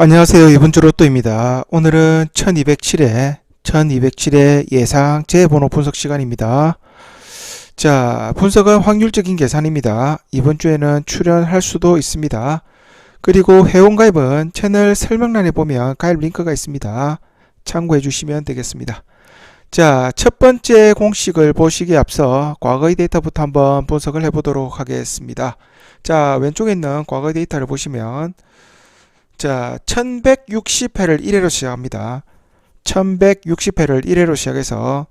안녕하세요. 이번 주 로또입니다. 오늘은 1207회 예상 재번호 분석 시간입니다. 자, 분석은 확률적인 계산입니다. 이번 주에는 출연할 수도 있습니다. 그리고 회원가입은 채널 설명란에 보면 가입 링크가 있습니다. 참고해 주시면 되겠습니다. 자, 첫 번째 공식을 보시기에 앞서 과거의 데이터부터 한번 분석을 해보도록 하겠습니다. 자, 왼쪽에 있는 과거의 데이터를 보시면 자, 1160회를 1회로 시작합니다. 1160회를 1회로 시작해서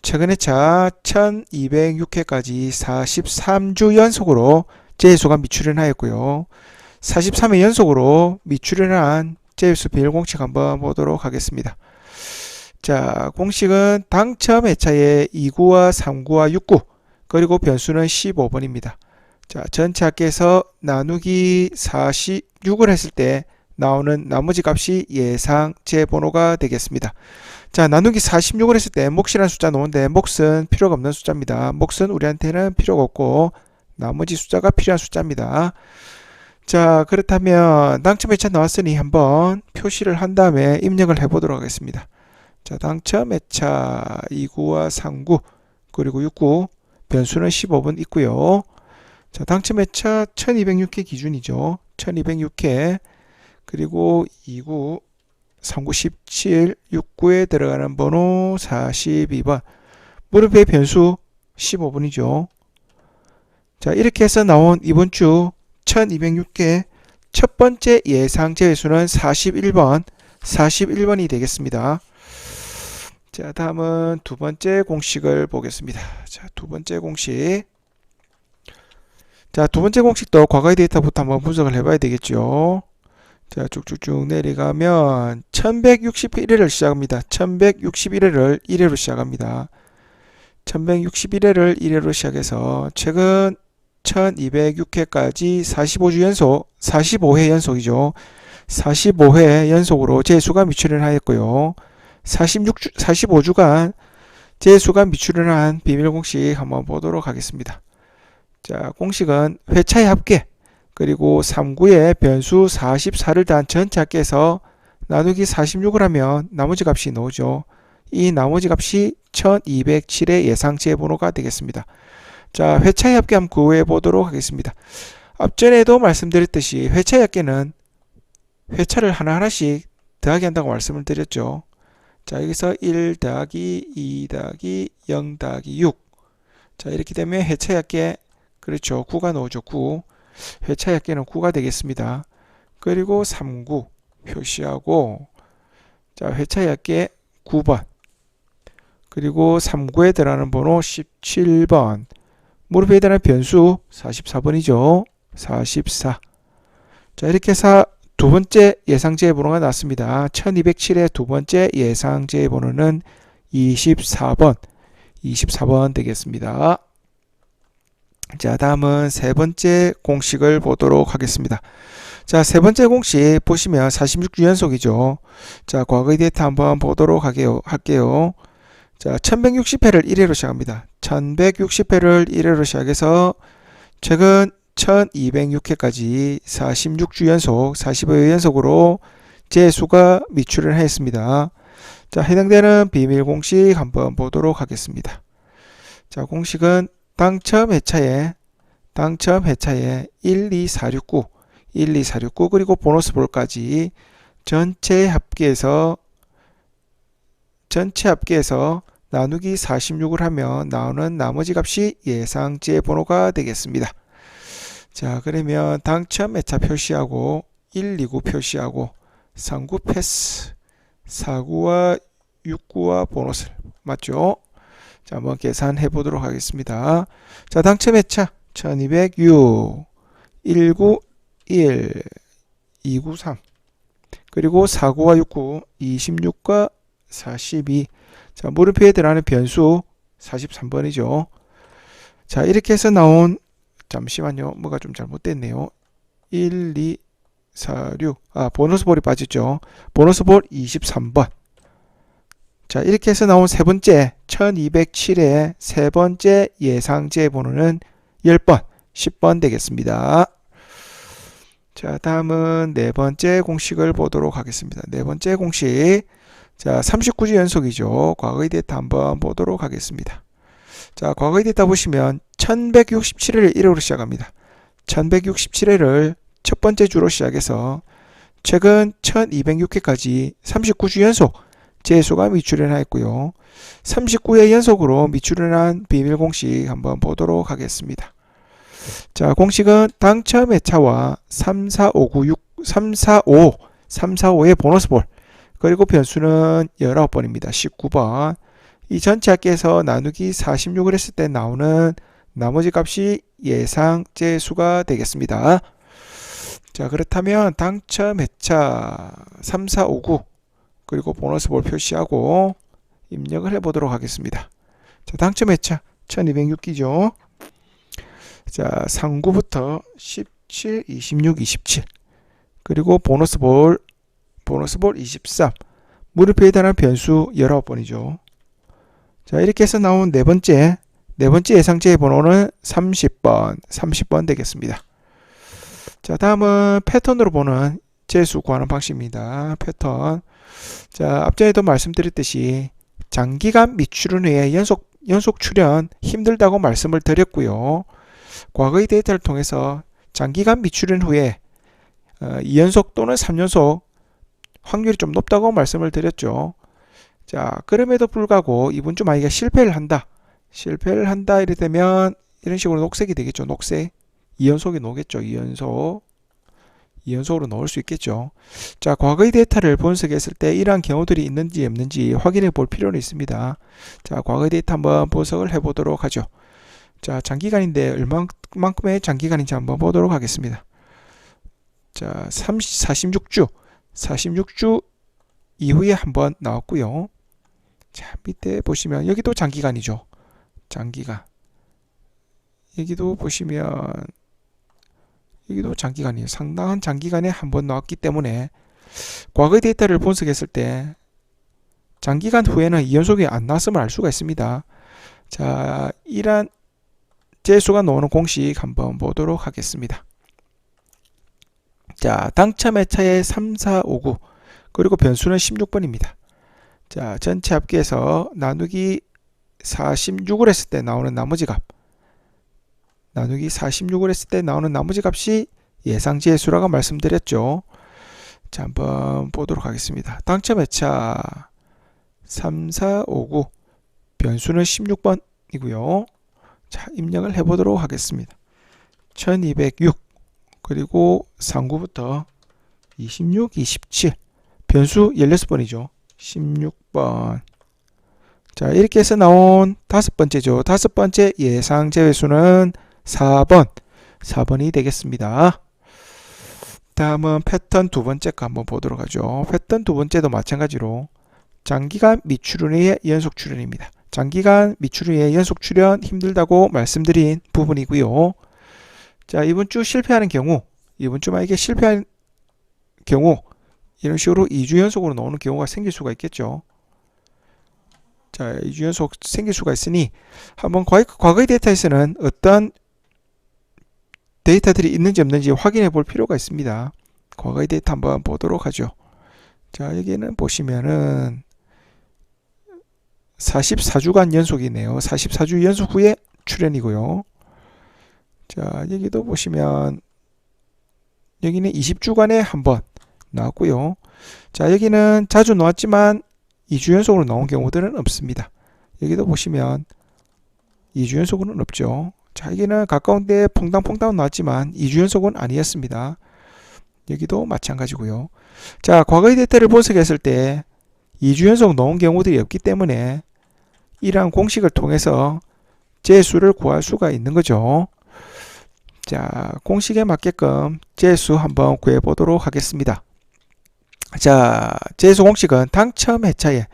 최근에 차 1206회까지 43주 연속으로 제수가 미출연하였고요. 43회 연속으로 미출연한 제수 비밀 공식 한번 보도록 하겠습니다. 자, 공식은 당첨 회차의 2구와 3구와 6구 그리고 변수는 15번입니다. 자, 전체 합계에서 나누기 46을 했을 때 나오는 나머지 값이 예상 재번호가 되겠습니다. 자, 나누기 46을 했을 때 몫이라는 숫자 나오는데 몫은 필요가 없는 숫자입니다. 몫은 우리한테는 필요가 없고 나머지 숫자가 필요한 숫자입니다. 자, 그렇다면 당첨 회차 나왔으니 한번 표시를 한 다음에 입력을 해보도록 하겠습니다. 자, 당첨 회차 2구와 3구 그리고 6구 변수는 15번 있고요. 자, 당첨 회차 1206회 기준이죠. 1206회 그리고 2구, 3구 17, 6구에 들어가는 번호 42번 무릎의 변수 15번이죠. 자, 이렇게 해서 나온 이번 주 1206개 첫 번째 예상 제외수는 41번이 되겠습니다. 자, 다음은 두 번째 공식을 보겠습니다. 자, 두 번째 공식. 자, 두 번째 공식도 과거의 데이터부터 한번 분석을 해봐야 되겠죠. 자, 쭉쭉쭉 내려가면 1161회를 시작합니다. 1161회를 1회로 시작합니다. 1161회를 1회로 시작해서 최근 1206회까지 45주 연속, 45회 연속이죠. 45회 연속으로 재수가 미출연하였고요. 45주간 재수가 미출연한 비밀 공식 한번 보도록 하겠습니다. 자, 공식은 회차의 합계 그리고 3구의 변수 44를 더한 전체 합계에서 나누기 46을 하면 나머지 값이 나오죠. 이 나머지 값이 1207의 예상 재번호가 되겠습니다. 자, 회차의 합계 한번 구해 보도록 하겠습니다. 앞전에도 말씀드렸듯이 회차의 합계는 회차를 하나하나씩 더하기 한다고 말씀을 드렸죠. 자, 여기서 1 더하기 2 더하기 0 더하기 6. 자, 이렇게 되면 회차의 합계 그렇죠. 9가 나오죠. 9. 회차의 합계는 9가 되겠습니다. 그리고 3구 표시하고 자, 회차의 합계 9번 그리고 3구에 들어가는 번호 17번 무릎에 해당하는 변수 44번이죠. 44. 자, 이렇게 해서 두 번째 예상 재번호가 나왔습니다. 1207의 두 번째 예상 재번호는 24번 되겠습니다. 자, 다음은 세 번째 공식을 보도록 하겠습니다. 자, 세 번째 공식 보시면 46주 연속이죠. 자, 과거의 데이터 한번 보도록 할게요. 자, 1160회를 1회로 시작합니다. 1160회를 1회로 시작해서 최근 1206회까지 46주 연속, 45회 연속으로 재수가 미출연하였습니다. 자, 해당되는 비밀 공식 한번 보도록 하겠습니다. 자, 공식은 당첨 회차에 12469 그리고 보너스 볼까지 전체 합계에서 나누기 46을 하면 나오는 나머지 값이 예상 재번호가 되겠습니다. 자, 그러면 당첨 회차 표시하고 1, 2구 표시하고 3구 패스 4구와 6구와 보너스 맞죠? 자, 한번 계산해 보도록 하겠습니다. 자, 당첨 회차 1206 1구 1 2구 3 그리고 4구와 6구 26과 42. 자, 물음표에 들어가는 변수 43번이죠. 자, 이렇게 해서 나온 잠시만요. 뭐가 좀 잘못됐네요. 1, 2, 4, 6. 보너스 볼이 빠졌죠. 보너스 볼 23번. 자, 이렇게 해서 나온 세 번째 1207의 세 번째 예상 재번호는 10번, 10번 되겠습니다. 자, 다음은 네 번째 공식을 보도록 하겠습니다. 네 번째 공식. 자, 39주 연속이죠. 과거의 데이터 한번 보도록 하겠습니다. 자, 과거의 데이터 보시면 1167회를 1회로 시작합니다. 1167회를 첫 번째 주로 시작해서 최근 1206회까지 39주 연속 재수가 미출현하였고요. 39회 연속으로 미출현한 비밀 공식 한번 보도록 하겠습니다. 자, 공식은 당첨 회차와 345의 보너스볼, 그리고 변수는 19번입니다. 19번. 이 전체 합계에서 나누기 46을 했을 때 나오는 나머지 값이 예상 재수가 되겠습니다. 자, 그렇다면 당첨 회차 3459 그리고 보너스볼 표시하고 입력을 해보도록 하겠습니다. 자, 당첨 회차 1206기죠. 자, 39부터 17, 26, 27 그리고 보너스볼 23 물음표에 해당하는 변수 19번이죠. 자, 이렇게 해서 나온 네 번째 예상제의 번호는 30번 되겠습니다. 자, 다음은 패턴으로 보는 재수 구하는 방식입니다. 패턴. 자, 앞전에도 말씀드렸듯이 장기간 미출현 후에 연속 출현 힘들다고 말씀을 드렸고요. 과거의 데이터를 통해서 장기간 미출현 후에 2연속 또는 3연속 확률이 좀 높다고 말씀을 드렸죠. 자, 그럼에도 불구하고 이번 주 만약에 실패를 한다 이래 되면 이런 식으로 녹색이 되겠죠. 녹색. 2연속이 나오겠죠. 2연속으로 넣을 수 있겠죠. 자, 과거의 데이터를 분석했을 때 이러한 경우들이 있는지 없는지 확인해 볼 필요는 있습니다. 자, 과거의 데이터 한번 분석을 해 보도록 하죠. 자, 장기간인데 얼마만큼의 장기간인지 한번 보도록 하겠습니다. 자, 46주 이후에 한번 나왔고요. 자, 밑에 보시면 여기도 장기간이죠. 장기간. 여기도 보시면 여기도 장기간이에요. 상당한 장기간에 한번 나왔기 때문에 과거의 데이터를 분석했을 때 장기간 후에는 2연속이 안 나왔음을 알 수가 있습니다. 자, 이러한 재수가 나오는 공식 한번 보도록 하겠습니다. 자, 당첨 회차의 3459 그리고 변수는 16번입니다. 자, 전체 합계에서 나누기 46을 했을 때 나오는 나머지 값, 나누기 46을 했을 때 나오는 나머지 값이 예상 재수라고 말씀드렸죠. 자, 한번 보도록 하겠습니다. 당첨 회차 3459 변수는 16번이고요. 자, 입력을 해보도록 하겠습니다. 1206 그리고 39부터 26, 27 변수 16번이죠. 16번. 자, 이렇게 해서 나온 다섯 번째죠. 다섯 번째 예상 제외수는 4번이 되겠습니다. 다음은 패턴 두 번째 거 한번 보도록 하죠. 패턴 두 번째도 마찬가지로 장기간 미출현 후의 연속 출현입니다. 장기간 미출현 후의 연속 출현 힘들다고 말씀드린 부분이고요. 자, 이번 주 실패하는 경우, 이번 주 만약에 실패한 경우 이런 식으로 2주 연속으로 나오는 경우가 생길 수가 있겠죠. 자, 2주 연속 생길 수가 있으니 한번 과거의 데이터에서는 어떤 데이터들이 있는지 없는지 확인해 볼 필요가 있습니다. 과거의 데이터 한번 보도록 하죠. 자, 여기는 보시면은 44주간 연속이네요. 44주 연속 후에 출현이고요. 자, 여기도 보시면 여기는 20주간에 한번 나왔고요. 자, 여기는 자주 나왔지만 2주 연속으로 나온 경우들은 없습니다. 여기도 보시면 2주 연속은 없죠. 자, 여기는 가까운데 퐁당퐁당 나왔지만 2주 연속은 아니었습니다. 여기도 마찬가지고요. 자, 과거의 데이터를 분석했을 때 2주 연속 나온 경우들이 없기 때문에 이러한 공식을 통해서 재수를 구할 수가 있는 거죠. 자, 공식에 맞게끔 재수 한번 구해 보도록 하겠습니다. 자, 재수 공식은 당첨 회차에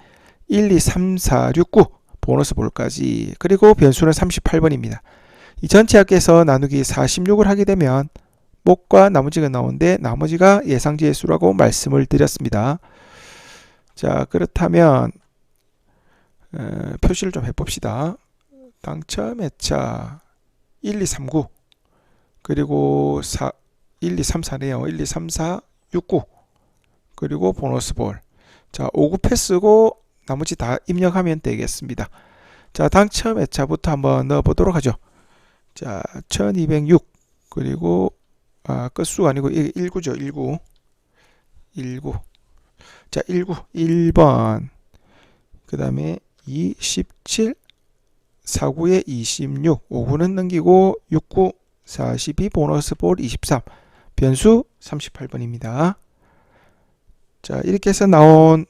1, 2, 3, 4, 6, 9 보너스 볼까지 그리고 변수는 38번입니다. 이 전체 합계에서 나누기 46을 하게 되면 목과 나머지가 나오는데 나머지가 예상지의 수라고 말씀을 드렸습니다. 자, 그렇다면 표시를 좀 해봅시다. 당첨 회차 1, 2, 3, 9 그리고 1, 2, 3, 4네요. 1, 2, 3, 4, 6, 9. 그리고 보너스 볼. 자, 5, 9 패스고 나머지 다 입력하면 되겠습니다. 자, 당첨 회차부터 한번 넣어 보도록 하죠. 자, 1206. 그리고 끝수가 아니고 19죠. 19. 19. 자, 19. 1번. 그다음에 27. 49에 26. 5구는 넘기고 69. 42 보너스 볼 23. 변수 38번입니다. 자, 이렇게 해서 나온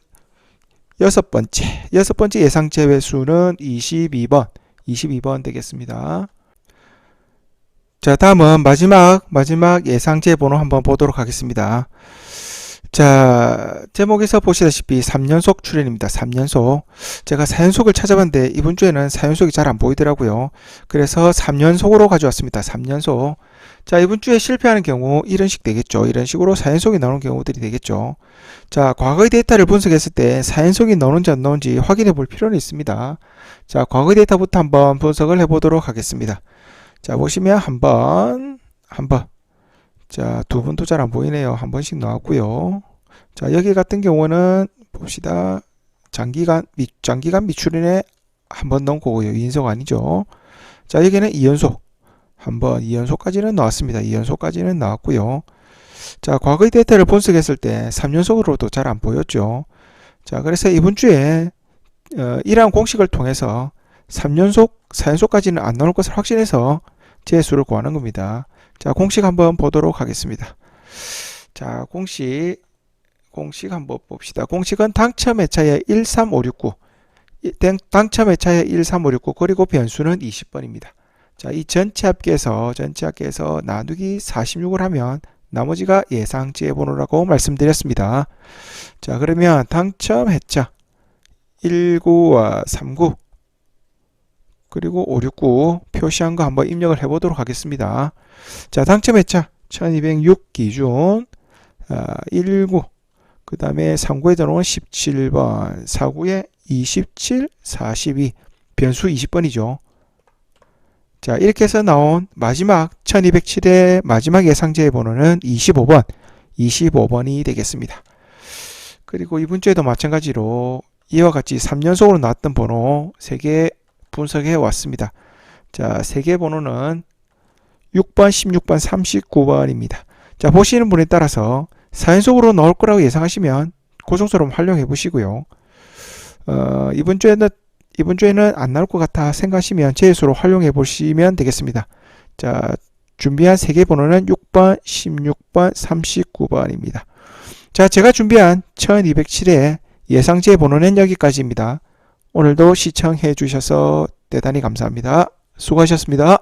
여섯 번째 예상 제외수는 22번 되겠습니다. 자, 다음은 마지막 예상 제번호 한번 보도록 하겠습니다. 자, 제목에서 보시다시피 3연속 출연입니다. 3연속. 제가 4연속을 찾아봤는데 이번 주에는 4연속이 잘 안 보이더라고요. 그래서 3연속으로 가져왔습니다. 3연속. 자, 이번 주에 실패하는 경우 이런 식 되겠죠. 이런 식으로 4연속이 나오는 경우들이 되겠죠. 자, 과거의 데이터를 분석했을 때 4연속이 나오는지 안 나오는지 확인해 볼 필요는 있습니다. 자, 과거의 데이터부터 한번 분석을 해 보도록 하겠습니다. 자, 보시면 한 번. 자, 두 번도 잘 안 보이네요. 한 번씩 나왔고요. 자, 여기 같은 경우는 봅시다. 장기간 미출인에 한 번 넣은 거고요. 2연속 아니죠. 자, 여기는 2연속. 한 번 2연속까지는 나왔습니다. 2연속까지는 나왔고요. 자, 과거의 데이터를 분석했을 때 3연속으로도 잘 안 보였죠. 자, 그래서 이번 주에 이러한 공식을 통해서 3연속, 4연속까지는 안 나올 것을 확신해서 제수를 구하는 겁니다. 자, 공식 한번 보도록 하겠습니다. 자, 공식 한번 봅시다. 공식은 당첨 회차의 13569. 당첨 회차의 13569. 그리고 변수는 20번입니다. 자, 이 전체 합계에서 나누기 46을 하면 나머지가 예상 지혜번호라고 말씀드렸습니다. 자, 그러면 당첨 회차 19와 39 그리고 569 표시한 거 한번 입력을 해 보도록 하겠습니다. 자, 당첨 회차 1206 기준 19 그 다음에 39에 들어오는 17번 49에 27 42 변수 20번이죠. 자, 이렇게 해서 나온 마지막 1207의 마지막 예상제의 번호는 25번이 되겠습니다. 그리고 이번 주에도 마찬가지로 이와 같이 3연속으로 나왔던 번호 3개 분석해 왔습니다. 자, 3개 번호는 6번, 16번, 39번입니다. 자, 보시는 분에 따라서 4연속으로 나올 거라고 예상하시면 고정처럼 활용해 보시고요. 이번 주에는 안 나올 것 같아 생각하시면 제수로 활용해 보시면 되겠습니다. 자, 준비한 3개 번호는 6번, 16번, 39번입니다. 자, 제가 준비한 1207의 예상제 번호는 여기까지입니다. 오늘도 시청해 주셔서 대단히 감사합니다. 수고하셨습니다.